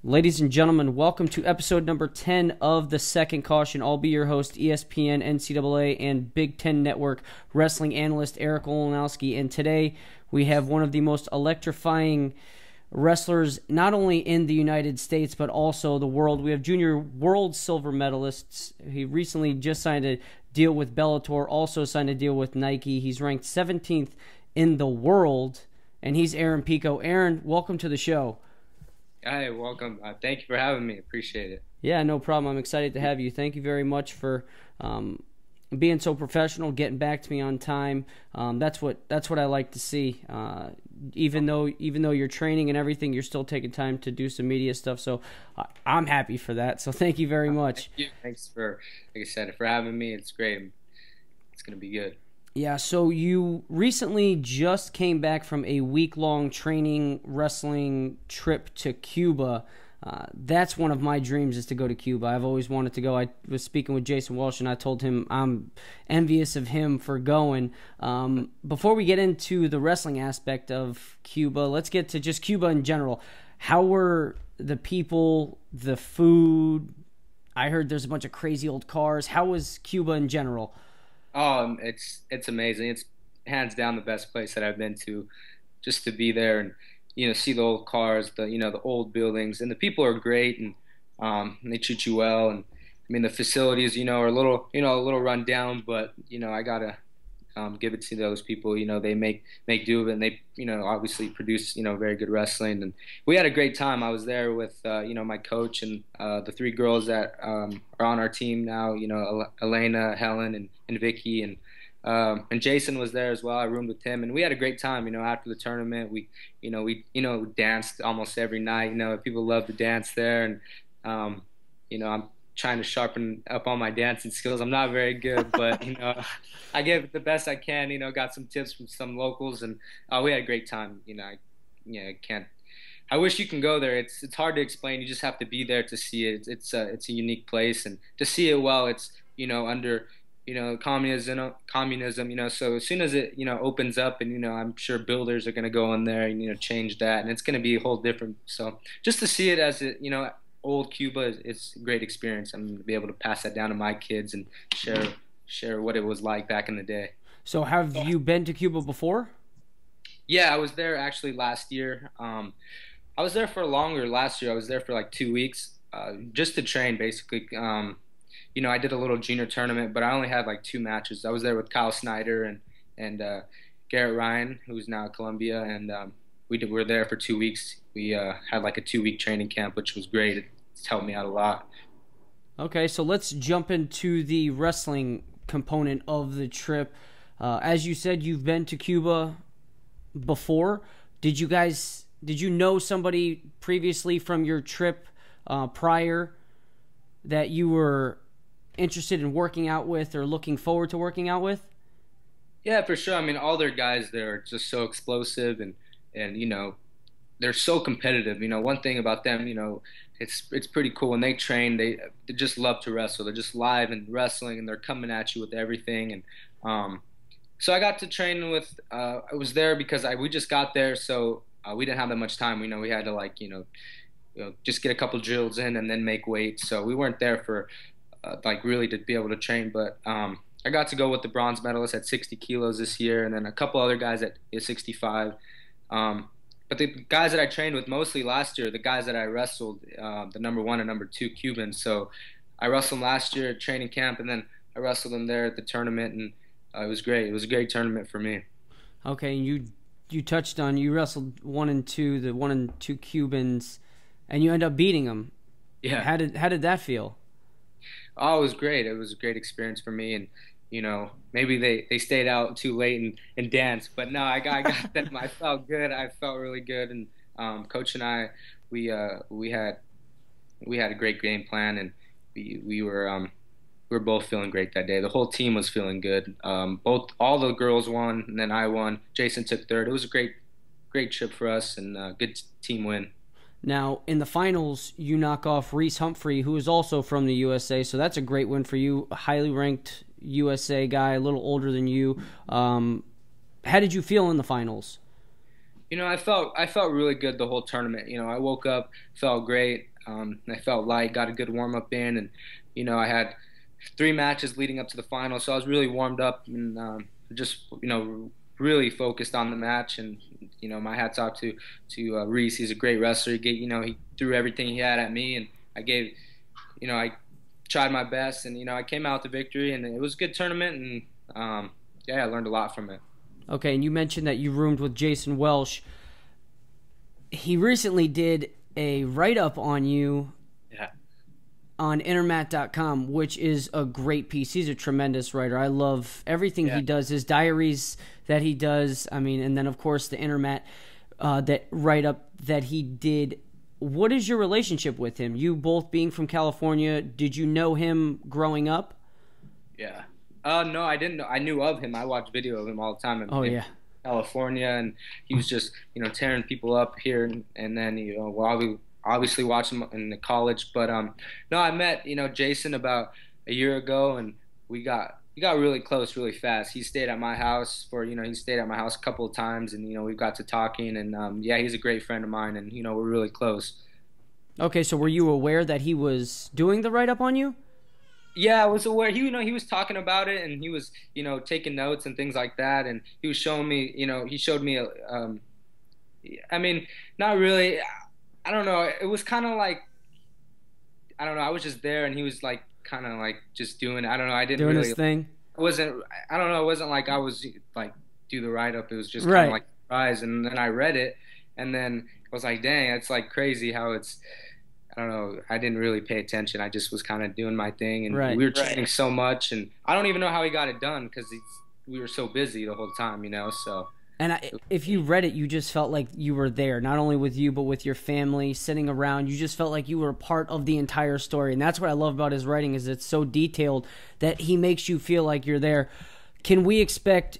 Ladies and gentlemen, welcome to episode number 10 of The Second Caution. I'll be your host, ESPN, NCAA, and Big Ten Network wrestling analyst Eric Olenowski. And today we have one of the most electrifying wrestlers, not only in the United States, but also the world. We have junior world silver medalists. He recently just signed a deal with Bellator, also signed a deal with Nike. He's ranked 17th in the world, and he's Aaron Pico. Aaron, welcome to the show. Hi, welcome. Thank you for having me. Appreciate it. Yeah, no problem. I'm excited to have you. Thank you very much for being so professional, getting back to me on time. That's what I like to see. Even though you're training and everything, you're still taking time to do some media stuff. So I'm happy for that. So thank you very much. Thank you. Thanks for, like I said, for having me. It's great. It's going to be good. Yeah, so you recently just came back from a week-long training wrestling trip to Cuba. That's one of my dreams, is to go to Cuba. I've always wanted to go. I was speaking with Jason Walsh, and I told him I'm envious of him for going. Before we get into the wrestling aspect of Cuba, let's get to just Cuba in general. How were the people, the food? I heard there's a bunch of crazy old cars. How was Cuba in general? It's amazing. It's hands down the best place that I've been to, just to be there and see the old cars, the old buildings, and the people are great, and they treat you well. And I mean, the facilities are a little run down, but I gotta give it to those people. They make do of it, and they obviously produce very good wrestling. And we had a great time. I was there with my coach and the three girls that are on our team now. Elena, Helen, and Vicky, and Jason was there as well. I roomed with him, and we had a great time. After the tournament, we danced almost every night. People love to dance there, and I'm trying to sharpen up on my dancing skills. I'm not very good, but I give it the best I can. Got some tips from some locals, and we had a great time. I can't. I wish you can go there. It's hard to explain. You just have to be there to see it. It's a unique place, and to see it well, it's under communism. So as soon as it opens up, and I'm sure builders are going to go in there and change that, and it's going to be a whole different. So just to see it as it old Cuba, it's a great experience. I'm going to be able to pass that down to my kids and share what it was like back in the day. So have you been to Cuba before? Yeah, I was there actually last year. I was there for longer last year. I was there for like 2 weeks, just to train basically. I did a little junior tournament, but I only had like 2 matches. I was there with Kyle Snyder and Garrett Ryan, who's now at Columbia, and we were there for 2 weeks. We had like a 2-week training camp, which was great. It's helped me out a lot. Okay, so let's jump into the wrestling component of the trip. As you said, you've been to Cuba before. Did you know somebody previously from your trip prior that you were interested in working out with or looking forward to working out with? Yeah, for sure. I mean, all their guys there are just so explosive, and they're so competitive. One thing about them, it's pretty cool. When they train, they just love to wrestle. They're just live and wrestling, and they're coming at you with everything. And so I got to train with. I was there because we just got there, so we didn't have that much time. We had to just get a couple drills in and then make weight. So we weren't there for really to be able to train. But I got to go with the bronze medalist at 60 kilos this year, and then a couple other guys at 65. But the guys that I trained with mostly last year, the guys that I wrestled, the number 1 and number 2 Cubans. So I wrestled them last year at training camp, and then I wrestled them there at the tournament, and it was great. It was a great tournament for me. Okay, and you touched on, you wrestled 1 and 2, the 1 and 2 Cubans, and you end up beating them. Yeah. How did that feel? Oh, it was great. It was a great experience for me, and maybe they stayed out too late and danced, but no, I got them. I felt good. I felt really good, and Coach and I, we had a great game plan, and we were both feeling great that day. The whole team was feeling good. All the girls won, and then I won. Jason took third. It was a great trip for us, and a good team win. Now, in the finals, you knock off Reese Humphrey, who is also from the USA, so that's a great win for you. A highly ranked USA guy, a little older than you. How did you feel in the finals? I felt really good the whole tournament. I woke up, felt great. I felt light, got a good warm up in, and I had 3 matches leading up to the final, so I was really warmed up and just really focused on the match. And my hats off to Reese. He's a great wrestler. He threw everything he had at me, and I tried my best, and I came out with the victory, and it was a good tournament, and yeah, I learned a lot from it. Okay, and you mentioned that you roomed with Jason Welsh. He recently did a write-up on you Yeah. on intermat.com, which is a great piece. He's a tremendous writer. I love everything he does, his diaries that he does. I mean, and then, of course, the intermat that write-up that he did. What is your relationship with him? You both being from California, did you know him growing up? Yeah. No, I didn't know. I knew of him. I watched video of him all the time in California, and he was just, tearing people up here, and then, we obviously watched him in the college. But no, I met, Jason about a year ago, and we got really close really fast. He stayed at my house a couple of times, and we got to talking, and yeah, he's a great friend of mine, and we're really close. Okay, so were you aware that he was doing the write-up on you? Yeah, I was aware. He was talking about it, and he was, taking notes and things like that. And he was showing me, he showed me, I mean, not really. I don't know. It was kind of like, I don't know. I was just there, and he was like, kind of like just doing. I don't know. I didn't doing really. His thing. It wasn't. I don't know. It wasn't like I was like do the write up. It was just kind Right. of like a surprise, and then I read it, and then I was like, dang, it's like crazy how it's. I don't know. I didn't really pay attention. I just was kind of doing my thing, and Right. we were training so much, and I don't even know how he got it done because we were so busy the whole time, So And if you read it, you just felt like you were there, not only with you, but with your family sitting around. You just felt like you were a part of the entire story. And that's what I love about his writing is it's so detailed that he makes you feel like you're there. Can we expect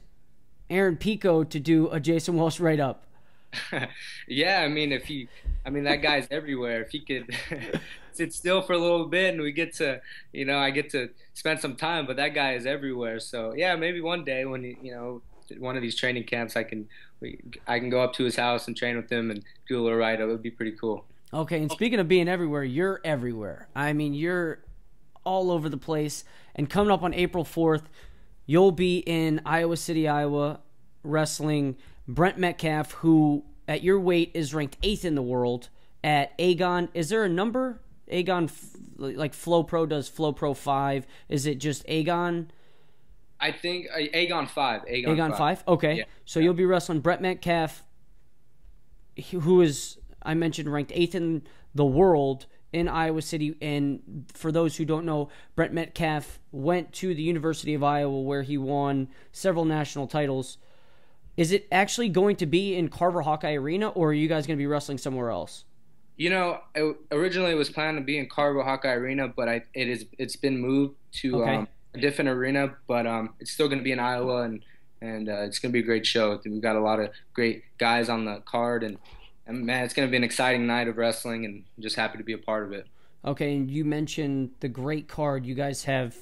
Aaron Pico to do a Jason Walsh write-up? yeah, I mean that guy's everywhere. If he could sit still for a little bit, and we get to, I get to spend some time, but that guy is everywhere. So yeah, maybe one day when one of these training camps, I can go up to his house and train with him and do a little write up. It would be pretty cool. Okay, and speaking of being everywhere, you're everywhere. I mean, you're all over the place. And coming up on April 4th, you'll be in Iowa City, Iowa, wrestling Brent Metcalf, who at your weight is ranked 8th in the world at Agon. Is there a number? Agon, like Flow Pro does Flow Pro 5. Is it just Agon? I think Agon 5. Agon 5? Okay. Yeah. So you'll be wrestling Brent Metcalf, who is, I mentioned, ranked 8th in the world in Iowa City. And for those who don't know, Brent Metcalf went to the University of Iowa where he won several national titles. Is it actually going to be in Carver Hawkeye Arena, or are you guys going to be wrestling somewhere else? Originally it was planned to be in Carver Hawkeye Arena, but it's been moved to Okay. A different arena, but it's still going to be in Iowa, and it's going to be a great show. We've got a lot of great guys on the card, and man, it's going to be an exciting night of wrestling, and I'm just happy to be a part of it. Okay, and you mentioned the great card. You guys have,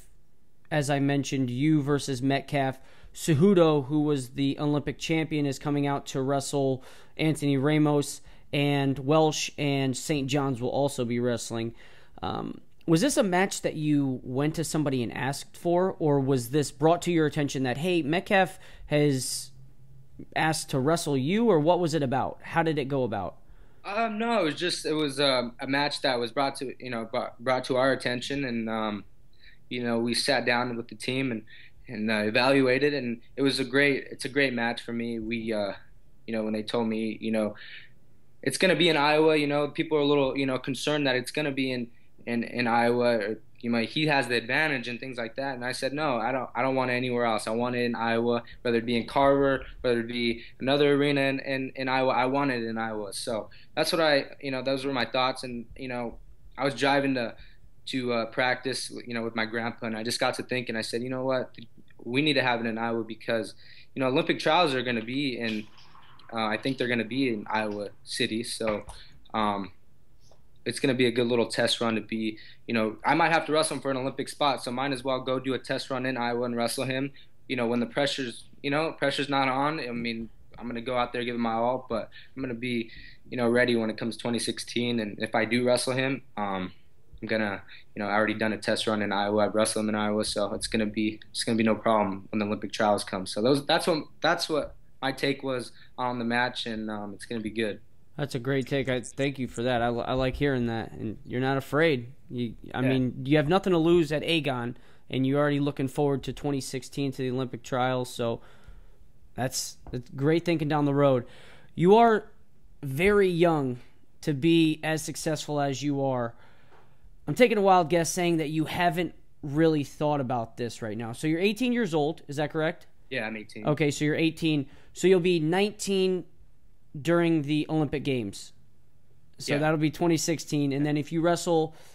as I mentioned, you versus Metcalf. Cejudo, who was the Olympic champion, is coming out to wrestle Anthony Ramos, and Welsh and St. John's will also be wrestling. Was this a match that you went to somebody and asked for, or was this brought to your attention that, hey, Metcalf has asked to wrestle you, or what was it about? How did it go about? No, it was a match that was brought to our attention, and we sat down with the team and evaluated, and it's a great match for me. When they told me, it's going to be in Iowa, people are a little, concerned that it's going to be in Iowa, or, he has the advantage and things like that. And I said, no, I don't want it anywhere else. I want it in Iowa, whether it be in Carver, whether it be another arena in Iowa. I want it in Iowa. So that's what those were my thoughts. And, I was driving to practice, with my grandpa, and I just got to thinking. I said, you know what, we need to have it in Iowa because, Olympic trials are going to be in. I think they're going to be in Iowa City, so it's going to be a good little test run to be. I might have to wrestle him for an Olympic spot, so might as well go do a test run in Iowa and wrestle him. When the pressure's not on. I mean, I'm gonna go out there, give it my all, but I'm gonna be, ready when it comes 2016. And if I do wrestle him, I'm gonna, I already done a test run in Iowa. I've wrestled him in Iowa, so it's gonna be no problem when the Olympic trials come. So that's what my take was on the match, and it's gonna be good. That's a great take. Thank you for that. I like hearing that, and you're not afraid. I Yeah. mean, you have nothing to lose at Agon, and you're already looking forward to 2016 to the Olympic trials. So that's great thinking down the road. You are very young to be as successful as you are. I'm taking a wild guess saying that you haven't really thought about this right now. So you're 18 years old. Is that correct? Yeah, I'm 18. Okay, so you're 18. So you'll be 19 during the Olympic Games. So Yeah. that'll be 2016. And then if you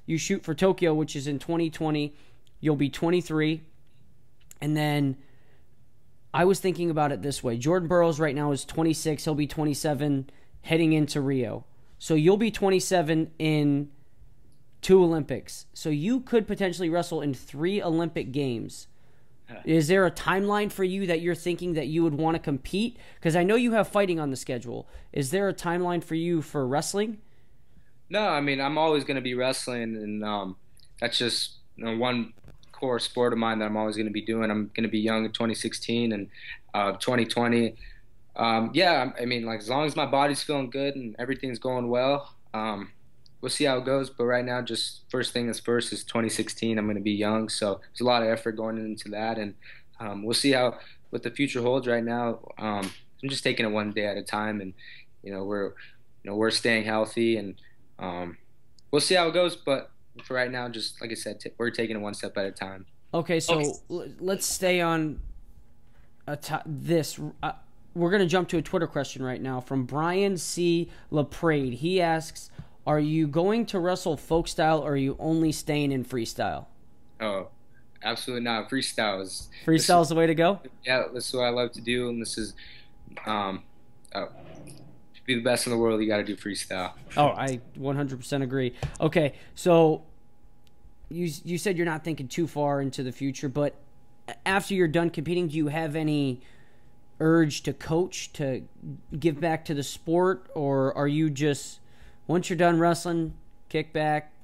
you shoot for Tokyo, which is in 2020, you'll be 23. And then I was thinking about it this way. Jordan Burroughs right now is 26. He'll be 27 heading into Rio. So you'll be 27 in 2 Olympics. So you could potentially wrestle in 3 Olympic Games. Is there a timeline for you that you're thinking that you would want to compete? Because I know you have fighting on the schedule. Is there a timeline for you for wrestling? No, I mean I'm always gonna be wrestling, and that's just one core sport of mine that I'm always gonna be doing. I'm gonna be young in 2016 and 2020. Yeah, I mean, like as long as my body's feeling good and everything's going well, we'll see how it goes. But right now, just first thing is first is 2016. I'm going to be young, so there's a lot of effort going into that, and we'll see what the future holds. Right now, I'm just taking it one day at a time, and we're staying healthy, and we'll see how it goes. But for right now, just like I said, we're taking it one step at a time. Okay, so let's stay on this. We're going to jump to a Twitter question right now from Brian C. LaPrade. He asks, are you going to wrestle folk style, or are you only staying in freestyle? Oh, absolutely not. Freestyle is the way to go? Yeah, this is what I love to do, and this is to be the best in the world, you got to do freestyle. Oh, I 100% agree. Okay, so you said you're not thinking too far into the future, but after you're done competing, do you have any urge to coach, to give back to the sport, or are you just, once you're done wrestling, kick back?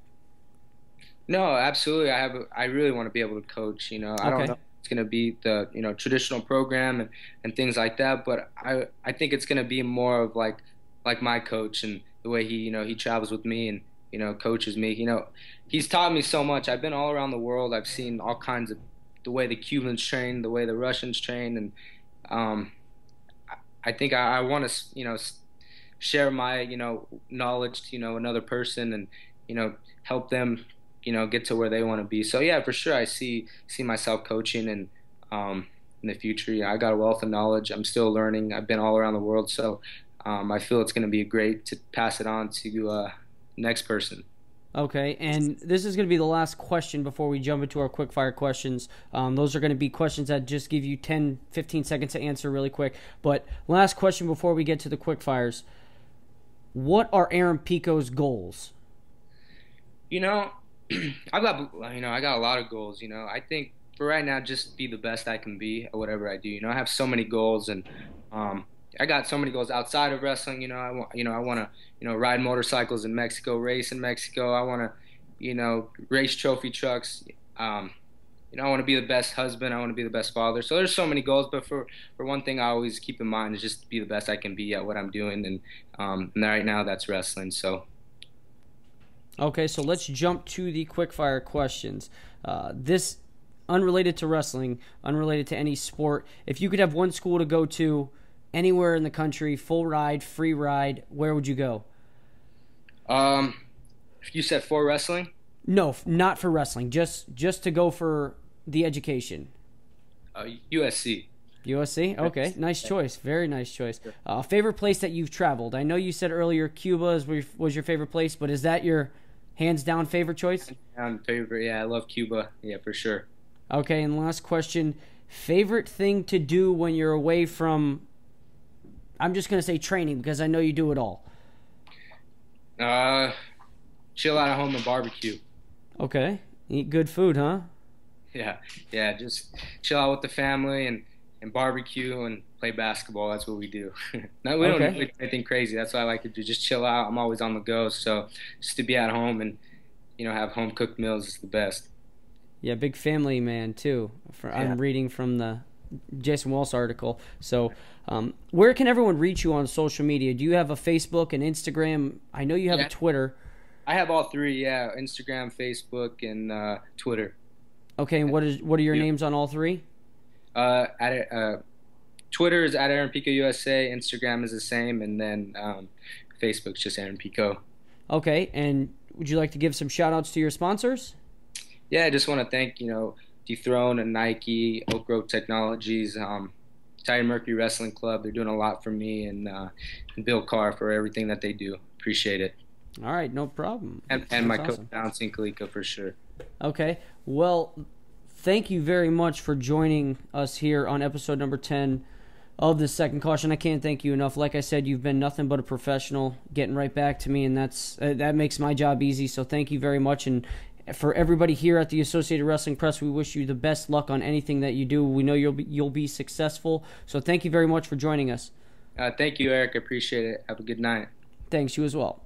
No, absolutely. I really want to be able to coach. I don't know if it's going to be the traditional program and things like that, but I think it's going to be more of like my coach, and the way he travels with me and coaches me. He's taught me so much. I've been all around the world. I've seen all kinds of the way the Cubans train, the way the Russians train, and I think I want to share my knowledge to another person, and help them get to where they want to be. So yeah, for sure I see myself coaching, and in the future. I got a wealth of knowledge. I'm still learning. I've been all around the world, so I feel it's going to be great to pass it on to next person. Okay, and this is going to be the last question before we jump into our quick-fire questions. Those are going to be questions that just give you 10, 15 seconds to answer really quick. But last question before we get to the quick-fires. What are Aaron Pico's goals? I got a lot of goals. I think for right now, just be the best I can be at whatever I do. I have so many goals, and I got so many goals outside of wrestling. I want to, ride motorcycles in Mexico, race in Mexico. I want to, race trophy trucks. I want to be the best husband. I want to be the best father. So there's so many goals, but for one thing I always keep in mind is just to be the best I can be at what I'm doing, and right now that's wrestling. So. Okay, so let's jump to the quickfire questions. This unrelated to wrestling, unrelated to any sport. If you could have one school to go to anywhere in the country, full ride, free ride, where would you go? You said for wrestling? No, not for wrestling. Just to go for the education. USC. USC? Okay, nice choice. Very nice choice. Favorite place that you've traveled? I know you said earlier Cuba was your favorite place, but is that your hands down favorite choice? Hands down favorite, yeah. I love Cuba. Yeah, for sure. Okay, and last question. Favorite thing to do when you're away from, I'm just going to say training because I know you do it all. Chill out at home and barbecue. Okay. Eat good food, huh? Yeah, just chill out with the family and barbecue and play basketball. That's what we do. No, we don't Okay. do anything crazy. That's what I like to do. Just chill out. I'm always on the go. So just to be at home and have home cooked meals is the best. Yeah, big family man too. Yeah. I'm reading from the Jason Walsh article. So, where can everyone reach you on social media? Do you have a Facebook and Instagram? I know you have a Yeah. Twitter. I have all three. Yeah. Instagram, Facebook, and Twitter. Okay, and what are your You? names on all three? At Twitter is at Aaron Pico USA. Instagram is the same, and then Facebook's just Aaron Pico. Okay, and would you like to give some shout outs to your sponsors? Yeah, I just want to thank Dethrone and Nike, Oak Grove Technologies, Titan Mercury Wrestling Club. They're doing a lot for me, and Bill Carr for everything that they do. Appreciate it. All right, no problem. And my That's coach, awesome. Bouncing Kalika, for sure. Okay, well, thank you very much for joining us here on episode number 10 of the Second Caution. I can't thank you enough. Like I said, you've been nothing but a professional, getting right back to me, and that makes my job easy. So thank you very much. And for everybody here at the Associated Wrestling Press, we wish you the best luck on anything that you do. We know you'll be successful. So thank you very much for joining us. Thank you, Eric. I appreciate it. Have a good night. Thanks, you as well.